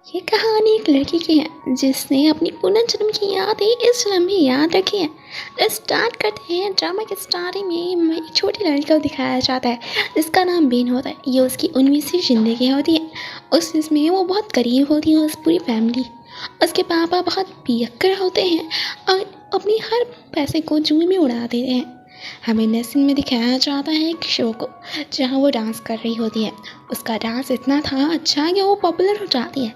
ये कहानी एक लड़की की है जिसने अपनी पुनर्जन्म की यादें इस जन्म में याद रखी है। तो स्टार्ट करते हैं। ड्रामा के स्टार्टिंग में एक छोटी लड़की को दिखाया जाता है जिसका नाम बीन होता है। ये उसकी 19वीं ज़िंदगी होती है। उस इसमें वो बहुत गरीब होती है। उस पूरी फैमिली, उसके पापा बहुत पियक्कड़ होते हैं और अपनी हर पैसे को जुए में उड़ा देते हैं। हमें नेक्स्ट सीन में दिखाया जाता है एक शो को जहाँ वो डांस कर रही होती है। उसका डांस इतना था अच्छा कि वो पॉपुलर हो जाती है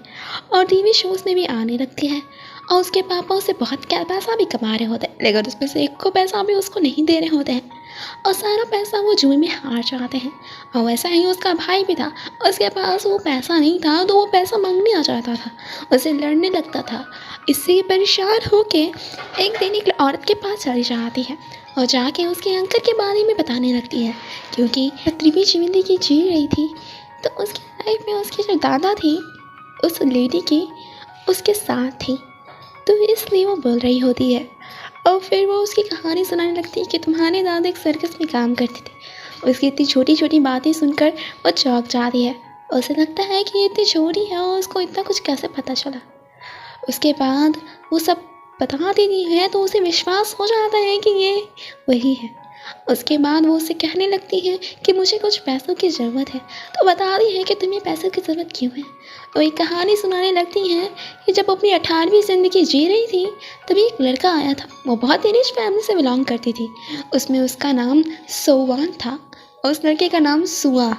और टीवी शोज़ में भी आने लगती है। और उसके पापा उसे बहुत क्या पैसा भी कमा रहे होते हैं, लेकिन उसमें से एक को पैसा भी उसको नहीं दे रहे होते हैं और सारा पैसा वो जुए में हार जाते हैं। और वैसा ही उसका भाई भी था। उसके पास वो पैसा नहीं था तो वो पैसा मांगने आ जाता था, उसे लड़ने लगता था। इससे परेशान होके एक दिन एक औरत के पास चली जाती है और जाके उसके अंकल के बारे में बताने लगती है, क्योंकि 17वीं ज़िंदगी जी रही थी। तो उसकी लाइफ में उसकी जो दादा थी उस लेडी की उसके साथ थी, तो इसलिए वो बोल रही होती है। और फिर वो उसकी कहानी सुनाने लगती है कि तुम्हारे दादा एक सर्कस में काम करते थे। उसकी इतनी छोटी छोटी बातें सुनकर वो चौंक जाती है। उसे लगता है कि ये इतनी छोटी है और उसको इतना कुछ कैसे पता चला। उसके बाद वो सब बता देती है तो उसे विश्वास हो जाता है कि ये वही है। उसके बाद वो उसे कहने लगती है कि मुझे कुछ पैसों की ज़रूरत है। तो बताती है कि तुम्हें पैसों की ज़रूरत क्यों है। तो एक कहानी सुनाने लगती है कि जब अपनी 18वीं ज़िंदगी जी रही थी तभी एक लड़का आया था। वो बहुत ही रिच फैमिली से बिलोंग करती थी। उसमें उसका नाम सोवान था और उस लड़के का नाम सुआ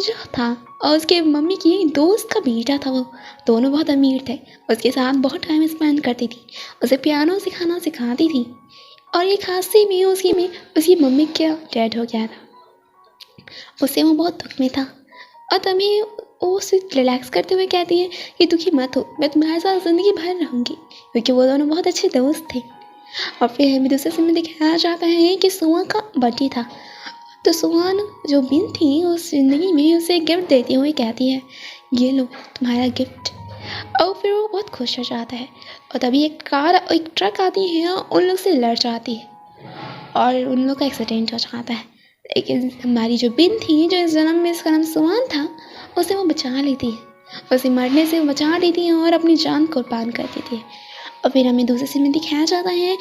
जो था। और उसके मम्मी की दोस्त का बेटा था। वो दोनों बहुत अमीर थे। उसके साथ बहुत टाइम स्पेंड करती थी, उसे पियानो सिखाती थी। और एक हादसे में उसकी मम्मी का डेड हो गया था। उसे वो बहुत दुख में था और तभी वो उसे रिलैक्स करते हुए कहती है कि दुखी मत हो, मैं तुम्हारे साथ ज़िंदगी भर रहूँगी, क्योंकि वो दोनों बहुत अच्छे दोस्त थे। और फिर हमें दूसरे सीन में दिखाया जाता है कि सुहा का बर्थडे था। तो सुहान जो बिन थी उस ज़िंदगी में उसे गिफ्ट देती हुई कहती है, ये लो तुम्हारा गिफ्ट। और फिर वो बहुत खुश हो जाता है। और तभी एक ट्रक आती है और उन लोग से लड़ जाती है और उन लोग का एक्सीडेंट हो जाता है। लेकिन हमारी जो बिन थी, जो इस जन्म में इसका नाम सुहान था, उसे वो बचा लेती है। उसे मरने से वो बचा लेती है और अपनी जान कुर्बान कर देती है। और फिर हमें दूसरे सीन में दिखाया जाता है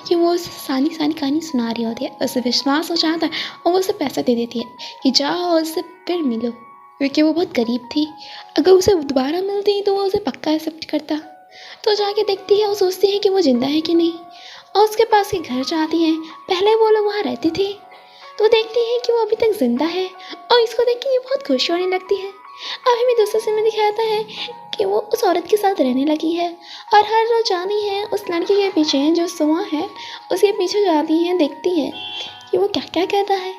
कि वो उसे सानी कहानी सुना रही होती है। उसे विश्वास हो जाता है और वो उसे पैसा दे देती है कि जाओ और उससे फिर मिलो, क्योंकि वो बहुत गरीब थी। अगर उसे दोबारा मिलती तो वो उसे पक्का एक्सेप्ट करता। तो जाके देखती है और सोचती है कि वो ज़िंदा है कि नहीं। और उसके पास के घर जाती है। पहले वो लोग वहाँ रहते थे, तो देखती है कि वो अभी तक ज़िंदा है और इसको देख के ये बहुत खुश होने लगती है। अब हमें दूसरे सीन में दिखाता है कि वो उस औरत के साथ रहने लगी है और हर रोज़ जाती है उस लड़की के पीछे जो सुआ है उसके पीछे जाती है, देखती है कि वो क्या क्या कहता है।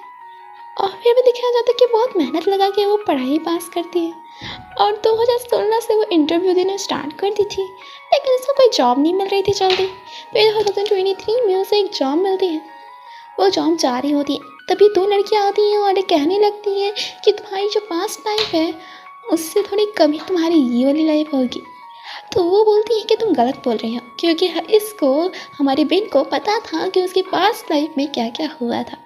और फिर भी दिखाया जाता है कि बहुत मेहनत लगा के वो पढ़ाई पास करती है और 2016 से वो इंटरव्यू देना स्टार्ट कर दी थी, लेकिन उसको कोई जॉब नहीं मिल रही थी जल्दी। फिर 2023 में उसे एक जॉब मिलती है। वो जॉब जा रही होती है, तभी दो लड़कियां आती हैं और कहने लगती हैं कि तुम्हारी जो पास्ट लाइफ है उससे थोड़ी कम ही तुम्हारी ये वाली लाइफ होगी। तो वो बोलती है कि तुम गलत बोल रही हो, क्योंकि इसको, हमारी बहन को पता था कि उसकी पास्ट लाइफ में क्या क्या हुआ था।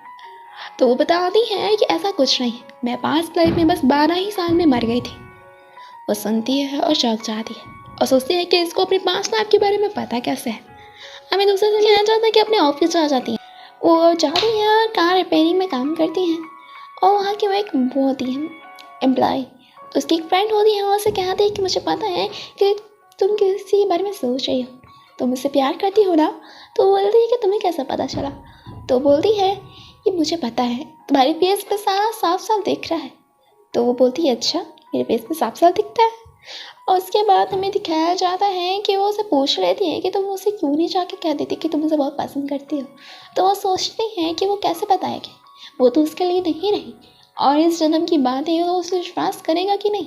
तो वो बताती है कि ऐसा कुछ नहीं, मैं पास्ट लाइफ में बस 12 ही साल में मर गई थी। वो सुनती है और चौंक जाती है और सोचती है कि इसको अपनी पास्ट लाइफ के बारे में पता कैसे है। हमें दूसरे दिन कहना चाहता है कि अपने ऑफिस आ जाती है। वो जाती है और कार रिपेयरिंग में काम करती हैं और वहाँ की वो एक वो होती है एम्प्लॉय। तो उसकी एक फ्रेंड होती है और उसे कहती है कि मुझे पता है कि तुम किसी के बारे में सोच रही हो, तुम मुझसे प्यार करती हो ना। तो वो बोलती है कि तुम्हें कैसे पता चला। तो बोलती है कि मुझे पता है, तुम्हारे फेस पे सारा साफ साफ दिख रहा है। तो वो बोलती है अच्छा, मेरे फेस पे साफ साफ दिखता है। और उसके बाद हमें दिखाया जाता है कि वो उसे पूछ लेती है कि तुम उसे क्यों नहीं जाके कह देती कि तुम उसे बहुत पसंद करती हो। तो वो सोचती हैं कि वो कैसे बताएगी, वो तो उसके लिए नहीं रही और इस जन्म की बात है, वो उसे विश्वास करेगा कि नहीं।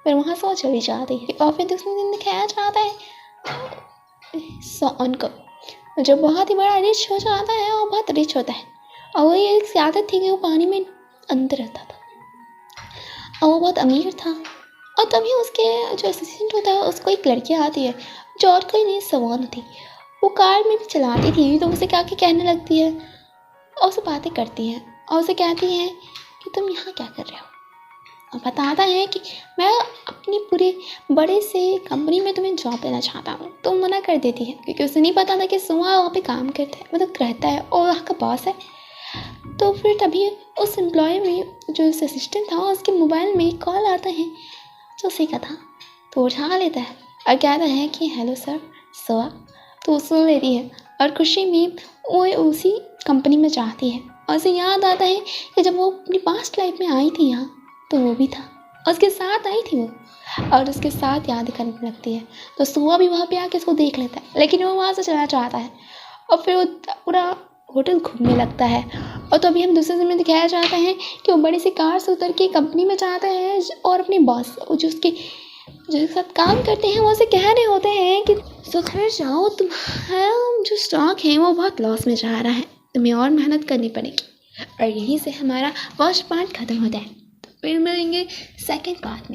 फिर वहाँ से वो चली जाती है और फिर दूसरे दिन दिखाया जाता है सोन को, जो बहुत ही बड़ा रिच हो जाता है और बहुत रिच होता है। और वो ये एक आदत थी कि वो पानी में अंदर रहता था और वो बहुत अमीर था। और तभी उसके जो असिस्टेंट होता है उसको एक लड़की आती है जो और कोई नहीं सवान होती। वो कार में भी चलाती थी, तो उसे क्या क्या कहने लगती है और उसे बातें करती है और उसे कहती है कि तुम यहाँ क्या कर रहे हो। बताता है कि मैं अपनी पूरे बड़े से कंपनी में तुम्हें जॉब देना चाहता हूँ। तो मना कर देती है क्योंकि उसे नहीं पता था कि सुहा वहाँ पे काम करता है, मतलब रहता है और वहाँ का बॉस है। तो फिर तभी उस एम्प्लॉय में जो उस असिस्टेंट था उसके मोबाइल में कॉल आता है जो उसी का था। तो उठा लेता है और कहता है कि हेलो सर सुहा। तो सुन लेती है और खुशी में वो उसी कंपनी में जाती है और उसे याद आता है कि जब वो अपनी पास्ट लाइफ में आई थी यहाँ तो वो भी था, उसके साथ आई थी वो और उसके साथ याद करने लगती है। तो सुहा भी वहाँ पे आके उसको देख लेता है लेकिन वो वहाँ से चलना चाहता है और फिर वो पूरा होटल घूमने लगता है। और तो अभी हम दूसरे समय दिखाया जाता है कि वो बड़ी सी कार से उतर के कंपनी में जाता है और अपने बॉस जो उसके साथ काम करते हैं वो उसे कह रहे होते हैं कि सुधर जाओ, तुम्हारा जो स्टॉक है वो बहुत लॉस में जा रहा है, तुम्हें और मेहनत करनी पड़ेगी। और यहीं से हमारा फर्स्ट पार्ट ख़त्म होता है। तो फिर मिलेंगे सेकंड पार्ट में।